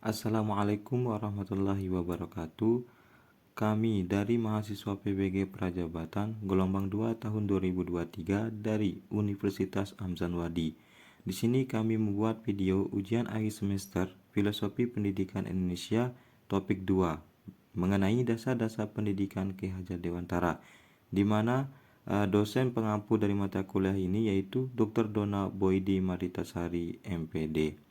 Assalamualaikum warahmatullahi wabarakatuh. Kami dari mahasiswa PBG Prajabatan gelombang 2 tahun 2023 dari Universitas Hamzan Wadi. Di sini kami membuat video ujian akhir semester Filosofi Pendidikan Indonesia topik 2 mengenai dasar-dasar pendidikan Ki Hajar Dewantara, di mana dosen pengampu dari mata kuliah ini yaitu Dr. Dona Boydi Maritasari MPD.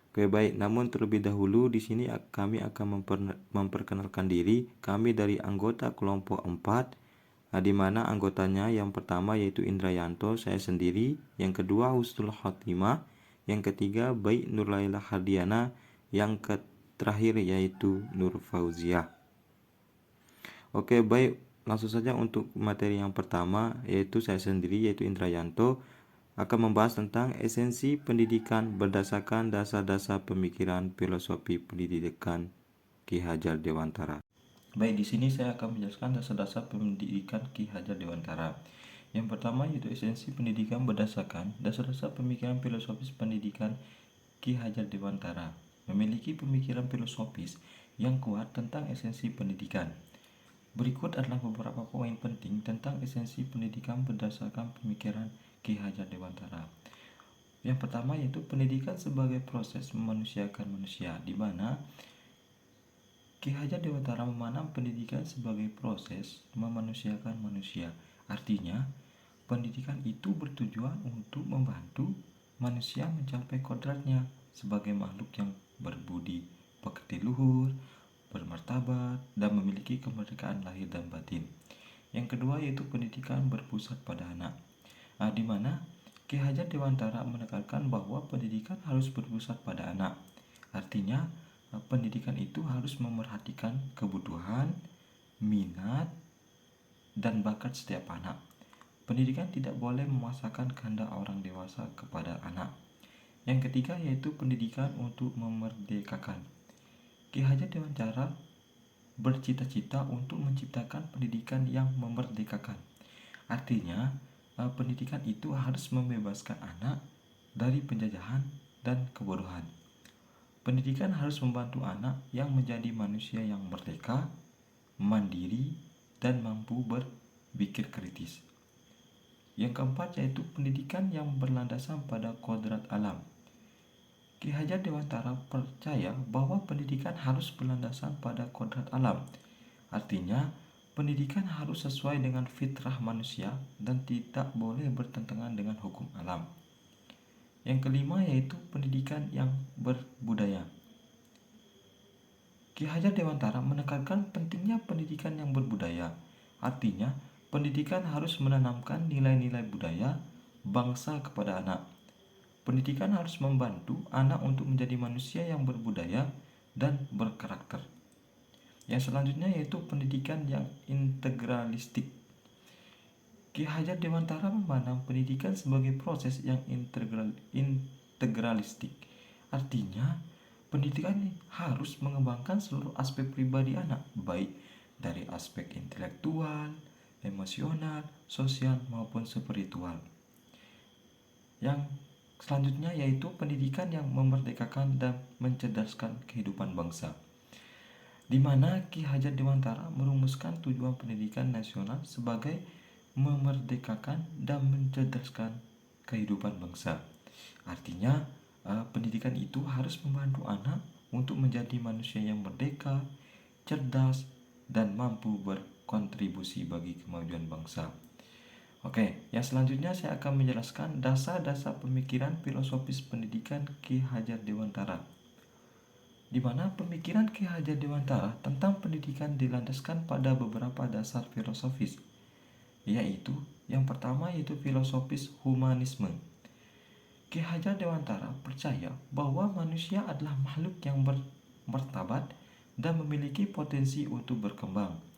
Oke, baik. Namun terlebih dahulu di sini kami akan memperkenalkan diri. Kami dari anggota kelompok 4, di mana anggotanya yang pertama yaitu Indrayanto, saya sendiri, yang kedua Husnul Khotimah, yang ketiga Baik Nurlaila Hardiana, yang terakhir yaitu Nur Fauziah. Oke, baik. Langsung saja untuk materi yang pertama yaitu saya sendiri yaitu Indrayanto akan membahas tentang esensi pendidikan berdasarkan dasar-dasar pemikiran filosofi pendidikan Ki Hajar Dewantara. Baik, di sini saya akan menjelaskan dasar-dasar pendidikan Ki Hajar Dewantara. Yang pertama yaitu esensi pendidikan berdasarkan dasar-dasar pemikiran filosofis pendidikan Ki Hajar Dewantara. Memiliki pemikiran filosofis yang kuat tentang esensi pendidikan. Berikut adalah beberapa poin penting tentang esensi pendidikan berdasarkan pemikiran Ki Hajar Dewantara. Yang pertama yaitu pendidikan sebagai proses memanusiakan manusia, di mana Ki Hajar Dewantara memandang pendidikan sebagai proses memanusiakan manusia. Artinya, pendidikan itu bertujuan untuk membantu manusia mencapai kodratnya sebagai makhluk yang berbudi pekerti luhur, bermartabat, dan memiliki kemerdekaan lahir dan batin. Yang kedua yaitu pendidikan berpusat pada anak, di mana Ki Hajar Dewantara menekankan bahwa pendidikan harus berpusat pada anak. Artinya, pendidikan itu harus memerhatikan kebutuhan, minat, dan bakat setiap anak. Pendidikan tidak boleh memaksakan kehendak orang dewasa kepada anak. Yang ketiga yaitu pendidikan untuk memerdekakan. Ki Hajar Dewantara bercita-cita untuk menciptakan pendidikan yang memerdekakan. Artinya, pendidikan itu harus membebaskan anak dari penjajahan dan kebodohan. Pendidikan harus membantu anak yang menjadi manusia yang merdeka, mandiri, dan mampu berpikir kritis. Yang keempat yaitu pendidikan yang berlandasan pada kodrat alam. Ki Hajar Dewantara percaya bahwa pendidikan harus berlandasan pada kodrat alam. Artinya, pendidikan harus sesuai dengan fitrah manusia dan tidak boleh bertentangan dengan hukum alam. Yang kelima yaitu pendidikan yang berbudaya. Ki Hajar Dewantara menekankan pentingnya pendidikan yang berbudaya. Artinya, pendidikan harus menanamkan nilai-nilai budaya bangsa kepada anak. Pendidikan harus membantu anak untuk menjadi manusia yang berbudaya dan berkarakter. Yang selanjutnya yaitu pendidikan yang integralistik. Ki Hajar Dewantara memandang pendidikan sebagai proses yang integralistik. Artinya, pendidikan harus mengembangkan seluruh aspek pribadi anak, baik dari aspek intelektual, emosional, sosial, maupun spiritual. Yang selanjutnya yaitu pendidikan yang memerdekakan dan mencerdaskan kehidupan bangsa, di mana Ki Hajar Dewantara merumuskan tujuan pendidikan nasional sebagai memerdekakan dan mencerdaskan kehidupan bangsa. Artinya, pendidikan itu harus membantu anak untuk menjadi manusia yang merdeka, cerdas, dan mampu berkontribusi bagi kemajuan bangsa. Oke, yang selanjutnya saya akan menjelaskan dasar-dasar pemikiran filosofis pendidikan Ki Hajar Dewantara, di mana pemikiran Ki Hajar Dewantara tentang pendidikan dilandaskan pada beberapa dasar filosofis, yaitu yang pertama yaitu filosofis humanisme. Ki Hajar Dewantara percaya bahwa manusia adalah makhluk yang bermartabat dan memiliki potensi untuk berkembang.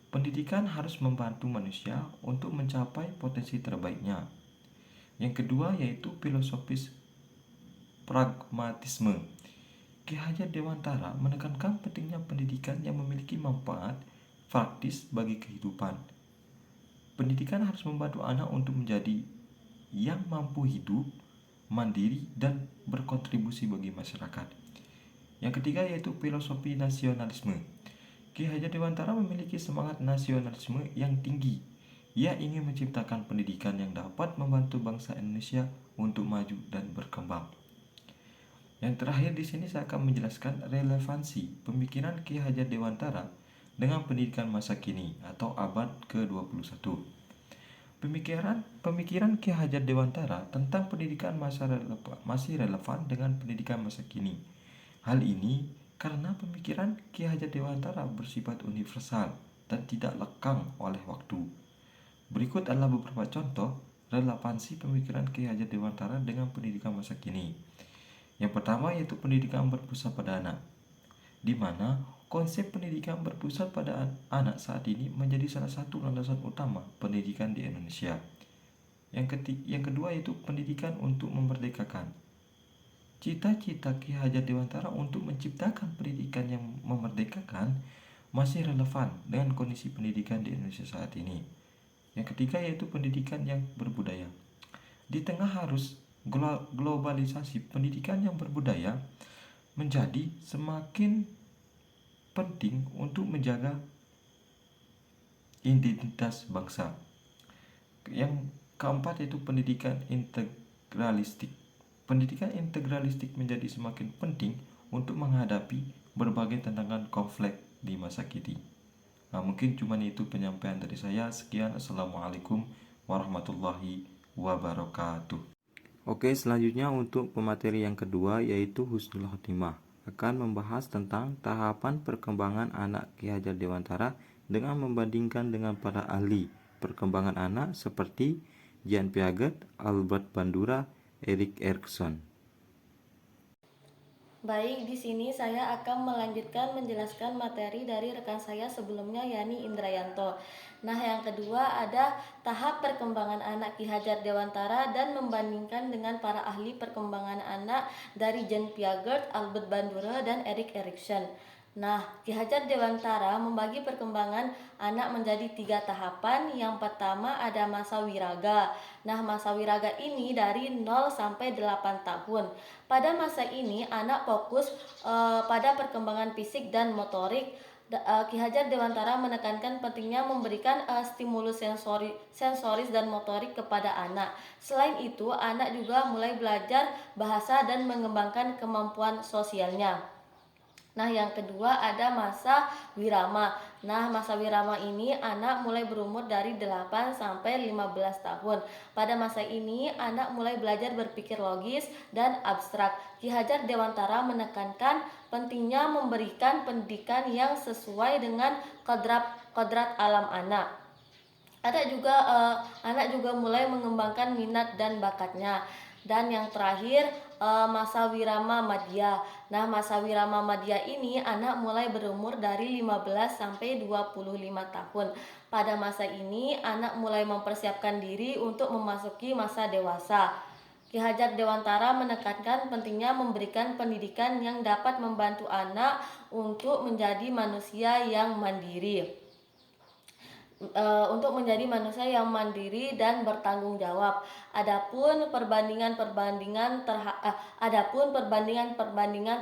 Pendidikan harus membantu manusia untuk mencapai potensi terbaiknya. Yang kedua yaitu filosofis pragmatisme. Ki Hajar Dewantara menekankan pentingnya pendidikan yang memiliki manfaat praktis bagi kehidupan. Pendidikan harus membantu anak untuk menjadi yang mampu hidup, mandiri, dan berkontribusi bagi masyarakat. Yang ketiga yaitu filosofi nasionalisme. Ki Hajar Dewantara memiliki semangat nasionalisme yang tinggi. Ia ingin menciptakan pendidikan yang dapat membantu bangsa Indonesia untuk maju dan berkembang. Yang terakhir di sini saya akan menjelaskan relevansi pemikiran Ki Hajar Dewantara dengan pendidikan masa kini atau abad ke-21. Pemikiran Ki Hajar Dewantara tentang pendidikan masih relevan dengan pendidikan masa kini. Hal ini karena pemikiran Ki Hajar Dewantara bersifat universal dan tidak lekang oleh waktu. Berikut adalah beberapa contoh relevansi pemikiran Ki Hajar Dewantara dengan pendidikan masa kini. Yang pertama yaitu pendidikan berpusat pada anak, di mana konsep pendidikan berpusat pada anak saat ini menjadi salah satu landasan utama pendidikan di Indonesia. Yang kedua yaitu pendidikan untuk memerdekakan. Cita-cita Ki Hajar Dewantara untuk menciptakan pendidikan yang memerdekakan masih relevan dengan kondisi pendidikan di Indonesia saat ini. Yang ketiga yaitu pendidikan yang berbudaya. Di tengah arus globalisasi, pendidikan yang berbudaya menjadi semakin penting untuk menjaga identitas bangsa. Yang keempat yaitu pendidikan integralistik. Pendidikan integralistik menjadi semakin penting untuk menghadapi berbagai tantangan konflik di masa kini. Mungkin cuma itu penyampaian dari saya. Sekian, assalamualaikum warahmatullahi wabarakatuh. Oke, selanjutnya untuk pemateri yang kedua yaitu Husnul Khotimah, akan membahas tentang tahapan perkembangan anak Ki Hajar Dewantara dengan membandingkan dengan para ahli perkembangan anak seperti Jean Piaget, Albert Bandura, Erik Erikson. Baik, di sini saya akan melanjutkan menjelaskan materi dari rekan saya sebelumnya, yakni Indrayanto. Nah, yang kedua ada tahap perkembangan anak Ki Hajar Dewantara dan membandingkan dengan para ahli perkembangan anak dari Jean Piaget, Albert Bandura, dan Erik Erikson. Nah, Ki Hajar Dewantara membagi perkembangan anak menjadi 3 tahapan. Yang pertama ada masa wiraga. Nah, masa wiraga ini dari 0 sampai 8 tahun. Pada masa ini anak fokus pada perkembangan fisik dan motorik. Ki Hajar Dewantara menekankan pentingnya memberikan stimulus sensoris dan motorik kepada anak. Selain itu, anak juga mulai belajar bahasa dan mengembangkan kemampuan sosialnya. Nah, yang kedua ada masa wirama. Nah, masa wirama ini anak mulai berumur dari 8 sampai 15 tahun. Pada masa ini anak mulai belajar berpikir logis dan abstrak. Ki Hajar Dewantara menekankan pentingnya memberikan pendidikan yang sesuai dengan kodrat alam anak. Anak juga mulai mengembangkan minat dan bakatnya. Dan yang terakhir masa wirama madya. Nah, masa wirama madya ini anak mulai berumur dari 15 sampai 25 tahun. Pada masa ini anak mulai mempersiapkan diri untuk memasuki masa dewasa. Ki Hajar Dewantara menekankan pentingnya memberikan pendidikan yang dapat membantu anak untuk menjadi manusia yang mandiri. Untuk menjadi manusia yang mandiri dan bertanggung jawab. Adapun perbandingan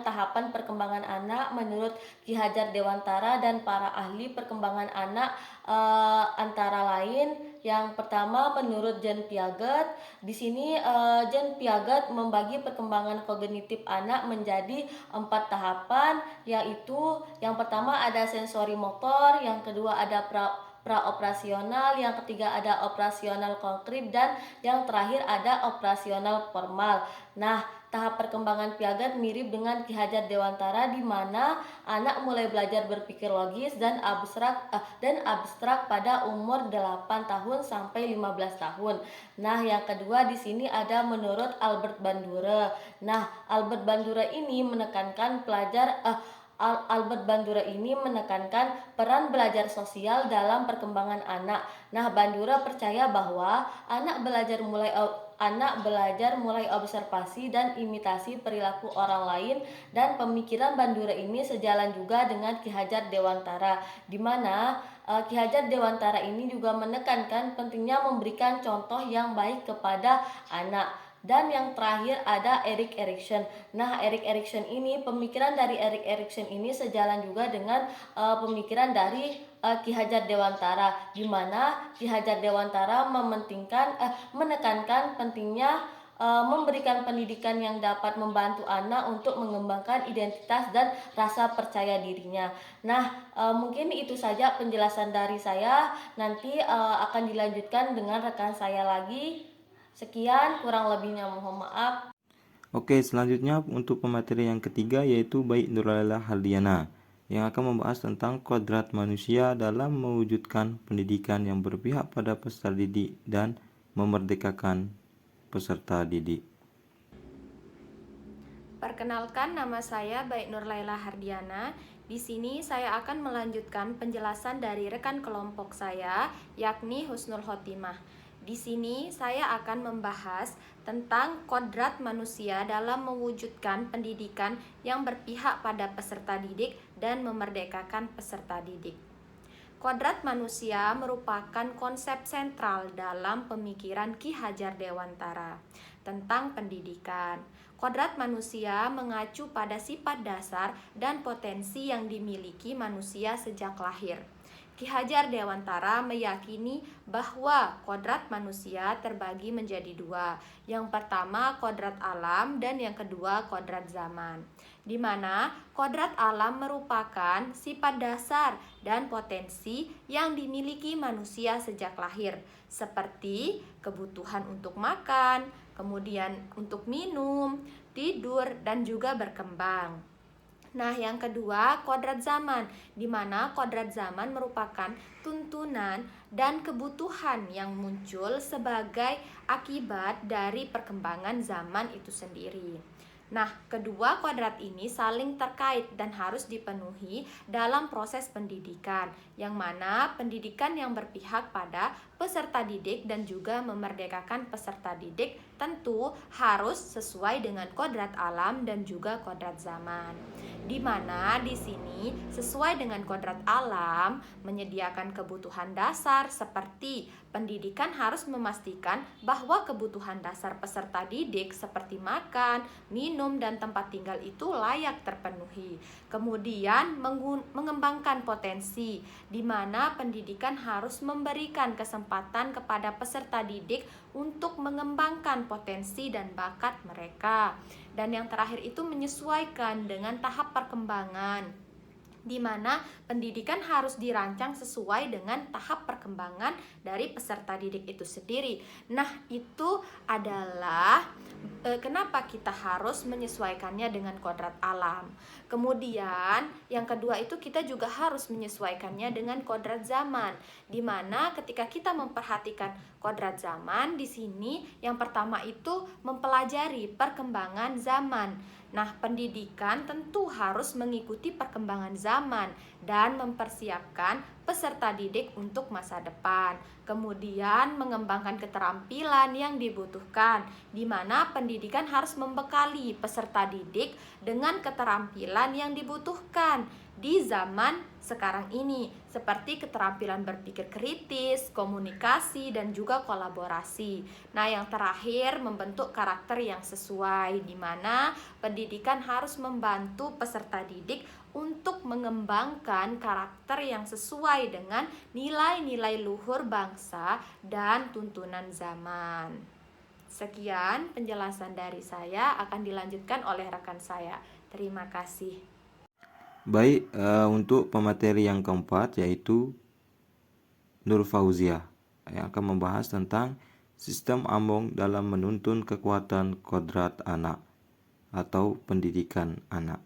tahapan perkembangan anak menurut Ki Hajar Dewantara dan para ahli perkembangan anak antara lain yang pertama menurut Jean Piaget. Di sini Jean Piaget membagi perkembangan kognitif anak menjadi 4 tahapan, yaitu yang pertama ada sensori motor, yang kedua ada praoperasional, yang ketiga ada operasional konkret, dan yang terakhir ada operasional formal. Nah, tahap perkembangan Piaget mirip dengan Ki Hajar Dewantara, di mana anak mulai belajar berpikir logis dan abstrak pada umur 8 tahun sampai 15 tahun. Nah, yang kedua di sini ada menurut Albert Bandura. Nah, Albert Bandura ini menekankan Albert Bandura ini menekankan peran belajar sosial dalam perkembangan anak. Nah, Bandura percaya bahwa anak belajar mulai observasi dan imitasi perilaku orang lain, dan pemikiran Bandura ini sejalan juga dengan Ki Hajar Dewantara, di mana Ki Hajar Dewantara ini juga menekankan pentingnya memberikan contoh yang baik kepada anak. Dan yang terakhir ada Erik Erikson. Nah, Erik Erikson ini, pemikiran dari Erik Erikson ini sejalan juga dengan pemikiran dari Ki Hajar Dewantara, di mana Ki Hajar Dewantara menekankan pentingnya memberikan pendidikan yang dapat membantu anak untuk mengembangkan identitas dan rasa percaya dirinya. Nah, mungkin itu saja penjelasan dari saya. Nanti akan dilanjutkan dengan rekan saya lagi. Sekian, kurang lebihnya mohon maaf. Oke, selanjutnya untuk pemateri yang ketiga yaitu Baik Nurlaila Hardiana yang akan membahas tentang kodrat manusia dalam mewujudkan pendidikan yang berpihak pada peserta didik dan memerdekakan peserta didik. Perkenalkan, nama saya Baik Nurlaila Hardiana. Di sini saya akan melanjutkan penjelasan dari rekan kelompok saya, yakni Husnul Khotimah. Di sini saya akan membahas tentang kodrat manusia dalam mewujudkan pendidikan yang berpihak pada peserta didik dan memerdekakan peserta didik. Kodrat manusia merupakan konsep sentral dalam pemikiran Ki Hajar Dewantara tentang pendidikan. Kodrat manusia mengacu pada sifat dasar dan potensi yang dimiliki manusia sejak lahir. Ki Hajar Dewantara meyakini bahwa kodrat manusia terbagi menjadi dua. Yang pertama kodrat alam dan yang kedua kodrat zaman. Di mana kodrat alam merupakan sifat dasar dan potensi yang dimiliki manusia sejak lahir, seperti kebutuhan untuk makan, kemudian untuk minum, tidur, dan juga berkembang. Nah, yang kedua, kodrat zaman, di mana kodrat zaman merupakan tuntunan dan kebutuhan yang muncul sebagai akibat dari perkembangan zaman itu sendiri. Nah, kedua kodrat ini saling terkait dan harus dipenuhi dalam proses pendidikan, yang mana pendidikan yang berpihak pada peserta didik dan juga memerdekakan peserta didik tentu harus sesuai dengan kodrat alam dan juga kodrat zaman. Di mana di sini sesuai dengan kodrat alam menyediakan kebutuhan dasar seperti pendidikan harus memastikan bahwa kebutuhan dasar peserta didik seperti makan, minum, dan tempat tinggal itu layak terpenuhi. Kemudian mengembangkan potensi, di mana pendidikan harus memberikan kesempatan kepada peserta didik untuk mengembangkan potensi dan bakat mereka. Dan yang terakhir itu menyesuaikan dengan tahap perkembangan, di mana pendidikan harus dirancang sesuai dengan tahap perkembangan dari peserta didik itu sendiri. Nah, itu adalah kenapa kita harus menyesuaikannya dengan kodrat alam. Kemudian, yang kedua itu kita juga harus menyesuaikannya dengan kodrat zaman, di mana ketika kita memperhatikan kodrat zaman di sini, yang pertama itu mempelajari perkembangan zaman. Nah, pendidikan tentu harus mengikuti perkembangan zaman dan mempersiapkan peserta didik untuk masa depan. Kemudian mengembangkan keterampilan yang dibutuhkan, di mana pendidikan harus membekali peserta didik dengan keterampilan yang dibutuhkan di zaman sekarang ini, seperti keterampilan berpikir kritis, komunikasi, dan juga kolaborasi. Nah, yang terakhir membentuk karakter yang sesuai, di mana pendidikan harus membantu peserta didik untuk mengembangkan karakter yang sesuai dengan nilai-nilai luhur bangsa dan tuntunan zaman. Sekian penjelasan dari saya, akan dilanjutkan oleh rekan saya. Terima kasih. Baik, untuk pemateri yang keempat yaitu Nur Fauziah yang akan membahas tentang sistem Among dalam menuntun kekuatan kodrat anak atau pendidikan anak.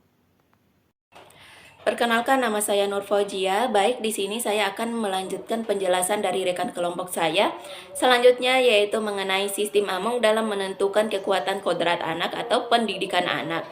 Perkenalkan, nama saya Nur Fauzia. Baik, di sini saya akan melanjutkan penjelasan dari rekan kelompok saya. Selanjutnya yaitu mengenai sistem Among dalam menentukan kekuatan kodrat anak atau pendidikan anak.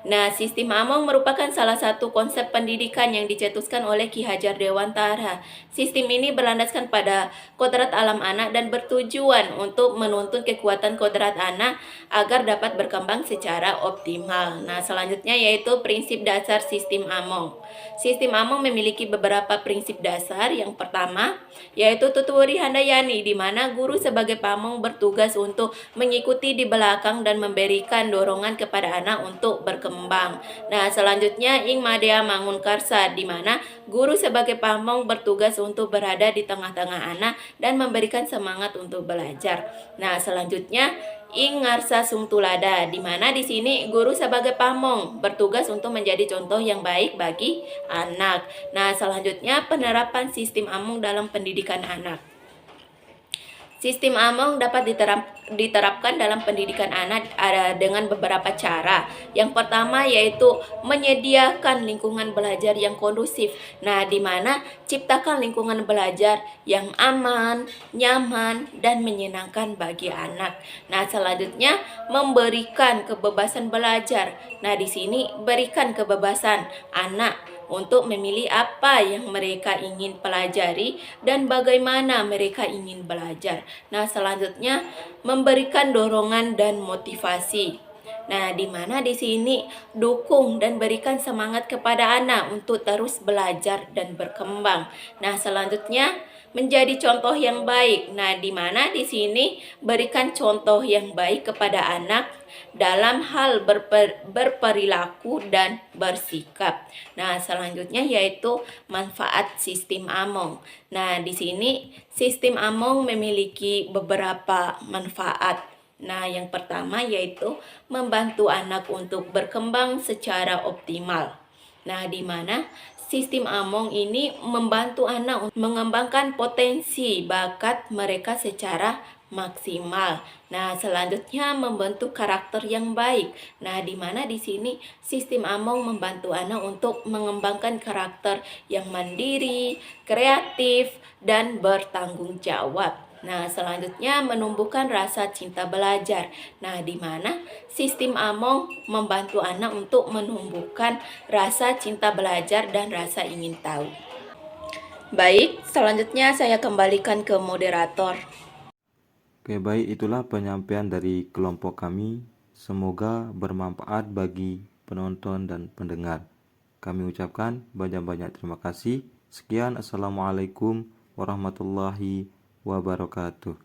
Nah, sistem Among merupakan salah satu konsep pendidikan yang dicetuskan oleh Ki Hajar Dewantara. Sistem ini berlandaskan pada kodrat alam anak dan bertujuan untuk menuntun kekuatan kodrat anak agar dapat berkembang secara optimal. Nah, selanjutnya yaitu prinsip dasar sistem Among. Sistem Among memiliki beberapa prinsip dasar. Yang pertama, yaitu Tuturi Handayani, di mana guru sebagai pamong bertugas untuk mengikuti di belakang dan memberikan dorongan kepada anak untuk berkembang. Nah, selanjutnya Ing Madea Mangun Karsa, di mana guru sebagai pamong bertugas untuk berada di tengah-tengah anak dan memberikan semangat untuk belajar. Nah, selanjutnya Ing Ngarsa Sungtulada, di mana di sini guru sebagai pamong bertugas untuk menjadi contoh yang baik bagi anak. Nah, selanjutnya penerapan sistem Among dalam pendidikan anak. Sistem Among dapat diterapkan dalam pendidikan anak dengan beberapa cara. Yang pertama yaitu menyediakan lingkungan belajar yang kondusif. Nah, di mana ciptakan lingkungan belajar yang aman, nyaman, dan menyenangkan bagi anak. Nah, selanjutnya memberikan kebebasan belajar. Nah, di sini berikan kebebasan anak untuk memilih apa yang mereka ingin pelajari dan bagaimana mereka ingin belajar. Nah, selanjutnya memberikan dorongan dan motivasi. Nah, di mana di sini dukung dan berikan semangat kepada anak untuk terus belajar dan berkembang. Nah, selanjutnya menjadi contoh yang baik. Nah, di mana di sini berikan contoh yang baik kepada anak dalam hal berperilaku dan bersikap. Nah, selanjutnya yaitu manfaat sistem Among. Nah, di sini sistem Among memiliki beberapa manfaat. Nah, yang pertama yaitu membantu anak untuk berkembang secara optimal. Nah, di mana sistem Among ini membantu anak untuk mengembangkan potensi bakat mereka secara maksimal. Nah, selanjutnya membentuk karakter yang baik. Nah, di mana di sini sistem Among membantu anak untuk mengembangkan karakter yang mandiri, kreatif, dan bertanggung jawab. Nah, selanjutnya menumbuhkan rasa cinta belajar. Nah, di mana sistem Among membantu anak untuk menumbuhkan rasa cinta belajar dan rasa ingin tahu. Baik, selanjutnya saya kembalikan ke moderator. Oke, baik, itulah penyampaian dari kelompok kami. Semoga bermanfaat bagi penonton dan pendengar. Kami ucapkan banyak-banyak terima kasih. Sekian, Assalamualaikum warahmatullahi wabarakatuh.